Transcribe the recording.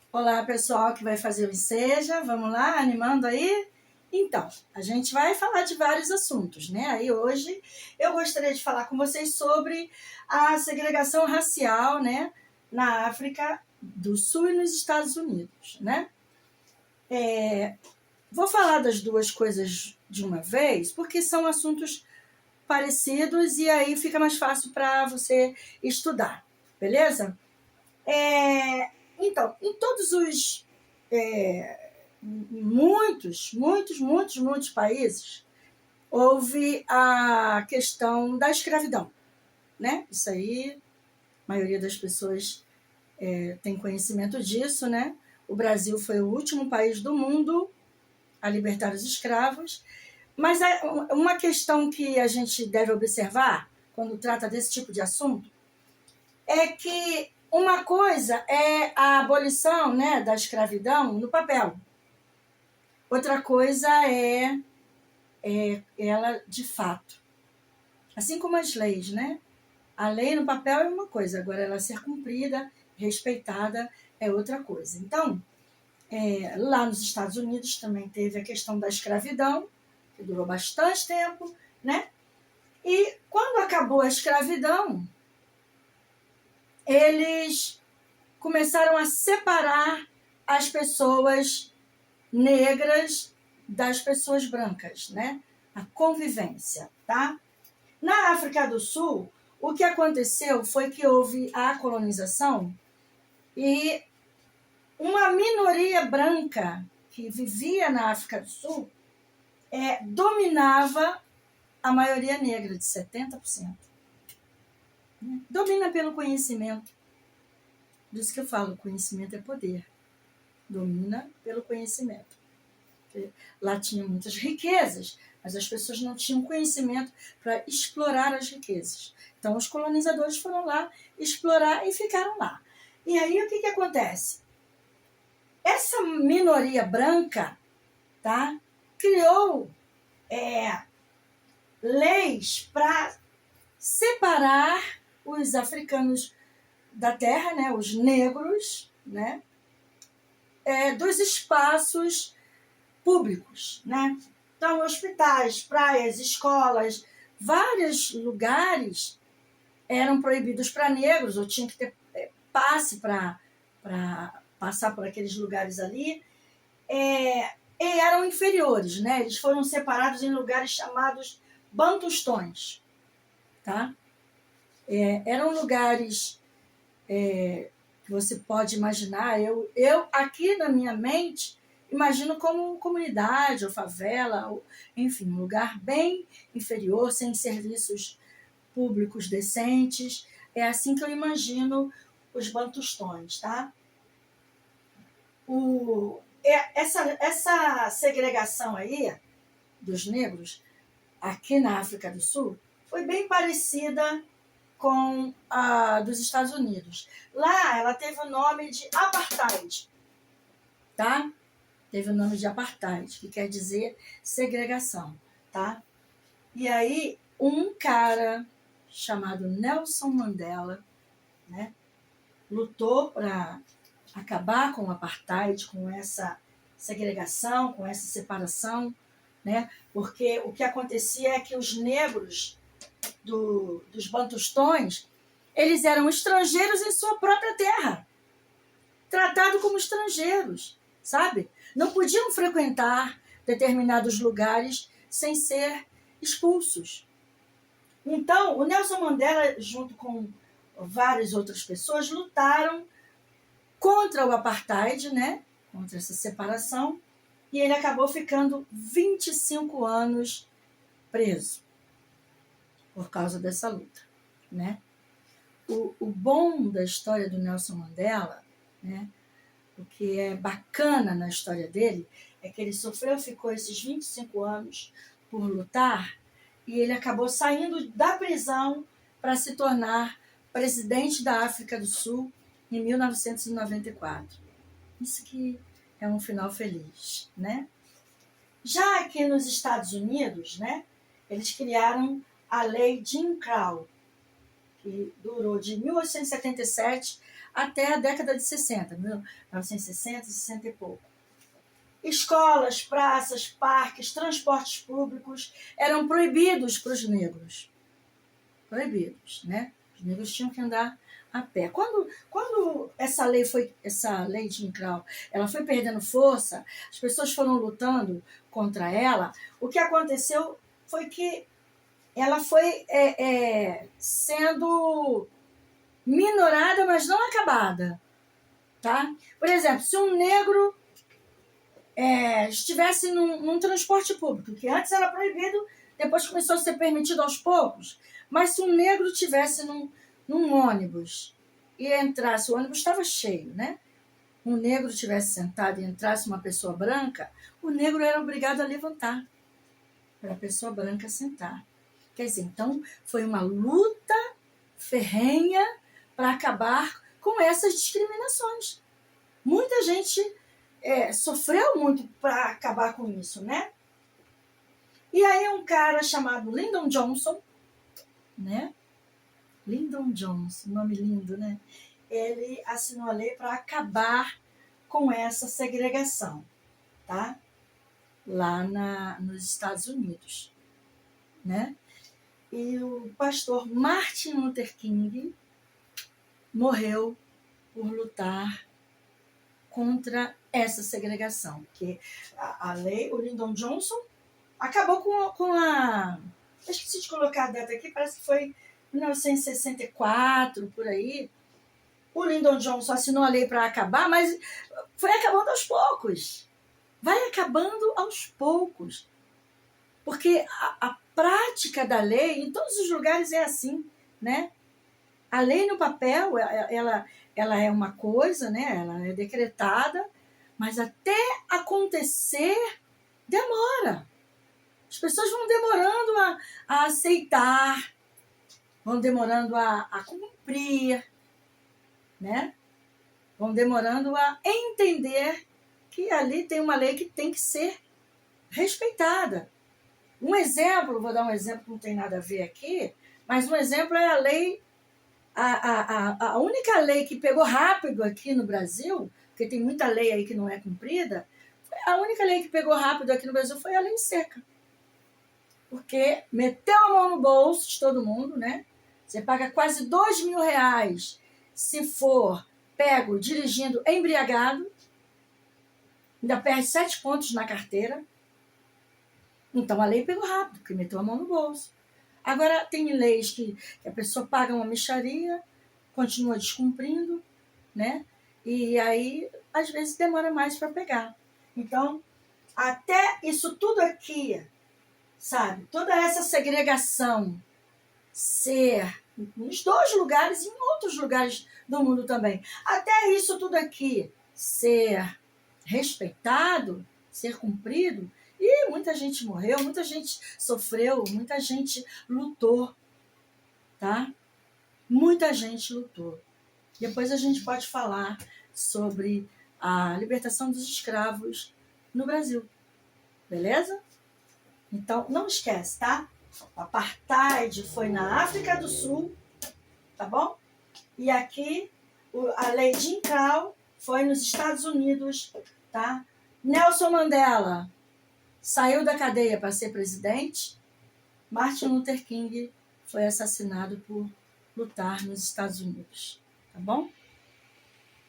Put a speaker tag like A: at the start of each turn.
A: Olá, pessoal que vai fazer o Enseja, vamos lá, animando aí? Então, a gente vai falar de vários assuntos, né? Aí hoje eu gostaria de falar com vocês sobre a segregação racial, né, na África do Sul e nos Estados Unidos, né? Vou falar das duas coisas de uma vez, porque são assuntos parecidos e aí fica mais fácil para você estudar, beleza? Então, em todos os muitos países, houve a questão da escravidão, né? Isso aí, a maioria das pessoas tem conhecimento disso, né? O Brasil foi o último país do mundo a libertar os escravos, mas uma questão que a gente deve observar quando trata desse tipo de assunto é que uma coisa é a abolição, né, da escravidão no papel. Outra coisa é ela de fato. Assim como as leis, né? A lei no papel é uma coisa, agora ela ser cumprida, respeitada, é outra coisa. Então, lá nos Estados Unidos também teve a questão da escravidão, que durou bastante tempo, né? E quando acabou a escravidão, eles começaram a separar as pessoas negras das pessoas brancas, né? A convivência, tá? Na África do Sul, o que aconteceu foi que houve a colonização e uma minoria branca que vivia na África do Sul dominava a maioria negra, de 70%. Domina pelo conhecimento. Por isso que eu falo, conhecimento é poder. Domina pelo conhecimento. Porque lá tinha muitas riquezas, mas as pessoas não tinham conhecimento para explorar as riquezas. Então, os colonizadores foram lá explorar e ficaram lá. E aí, o que acontece? Essa minoria branca, tá, criou leis para separar os africanos da terra, né, os negros, né, dos espaços públicos, né? Então, hospitais, praias, escolas, vários lugares eram proibidos para negros, ou tinha que ter passe para passar por aqueles lugares ali, e eram inferiores, né? Eles foram separados em lugares chamados bantustões, tá? Eram lugares que você pode imaginar, eu aqui na minha mente imagino como comunidade ou favela, ou, enfim, um lugar bem inferior, sem serviços públicos decentes. É assim que eu imagino os bantustões, tá? Essa segregação aí dos negros aqui na África do Sul foi bem parecida com a dos Estados Unidos. Lá ela teve o nome de apartheid, tá? Teve o nome de apartheid, que quer dizer segregação, tá? E aí um cara chamado Nelson Mandela, né, lutou para acabar com o apartheid, com essa segregação, com essa separação, né? Porque o que acontecia é que os negros dos bantustões, eles eram estrangeiros em sua própria terra, tratados como estrangeiros, sabe? Não podiam frequentar determinados lugares sem ser expulsos. Então, o Nelson Mandela, junto com várias outras pessoas, lutaram contra o apartheid, né? Contra essa separação, e ele acabou ficando 25 anos preso por causa dessa luta, né? O bom da história do Nelson Mandela, né, o que é bacana na história dele, é que ele ficou esses 25 anos por lutar, e ele acabou saindo da prisão para se tornar presidente da África do Sul em 1994. Isso que é um final feliz, né? Já aqui nos Estados Unidos, né, eles criaram a lei Jim Crow, que durou de 1877 até a década de 60, 1960, 60 e pouco. Escolas, praças, parques, transportes públicos eram proibidos para os negros. Proibidos, né? Os negros tinham que andar a pé. Quando essa lei de Jim Crow, ela foi perdendo força, as pessoas foram lutando contra ela, o que aconteceu foi que ela foi sendo minorada, mas não acabada. Tá? Por exemplo, se um negro estivesse num transporte público, que antes era proibido, depois começou a ser permitido aos poucos, mas se um negro estivesse num ônibus e entrasse, o ônibus estava cheio, né? Um negro estivesse sentado e entrasse uma pessoa branca, o negro era obrigado a levantar para a pessoa branca sentar. Quer dizer, então foi uma luta ferrenha para acabar com essas discriminações. Muita gente sofreu muito para acabar com isso, né? E aí um cara chamado Lyndon Johnson, né? Lyndon Johnson, nome lindo, né? Ele assinou a lei para acabar com essa segregação, tá? Lá nos Estados Unidos, né? E o pastor Martin Luther King morreu por lutar contra essa segregação, porque a lei, o Lyndon Johnson acabou com a... Eu esqueci de colocar a data aqui, parece que foi 1964, por aí. O Lyndon Johnson assinou a lei para acabar, mas foi acabando aos poucos. Vai acabando aos poucos. Porque a prática da lei, em todos os lugares é assim, né? A lei no papel, ela é uma coisa, né? Ela é decretada, mas até acontecer, demora. As pessoas vão demorando a aceitar, vão demorando a cumprir, né? Vão demorando a entender que ali tem uma lei que tem que ser respeitada. Um exemplo, vou dar um exemplo que não tem nada a ver aqui, mas um exemplo é a lei, a única lei que pegou rápido aqui no Brasil, porque tem muita lei aí que não é cumprida, a única lei que pegou rápido aqui no Brasil foi a lei seca. Porque meteu a mão no bolso de todo mundo, né? Você paga quase R$2.000 se for pego dirigindo embriagado, ainda perde 7 pontos na carteira. Então a lei pegou rápido, porque meteu a mão no bolso. Agora tem leis que a pessoa paga uma mixaria, continua descumprindo, né? E aí, às vezes, demora mais para pegar. Então, até isso tudo aqui, sabe? Toda essa segregação ser nos 2 lugares e em outros lugares do mundo também. Até isso tudo aqui ser respeitado, ser cumprido, e muita gente morreu, muita gente sofreu, muita gente lutou, tá? Muita gente lutou. Depois a gente pode falar sobre a libertação dos escravos no Brasil, beleza? Então, não esquece, tá? O apartheid foi na África do Sul, tá bom? E aqui, a lei de Jim Crow foi nos Estados Unidos, tá? Nelson Mandela saiu da cadeia para ser presidente. Martin Luther King foi assassinado por lutar nos Estados Unidos, tá bom?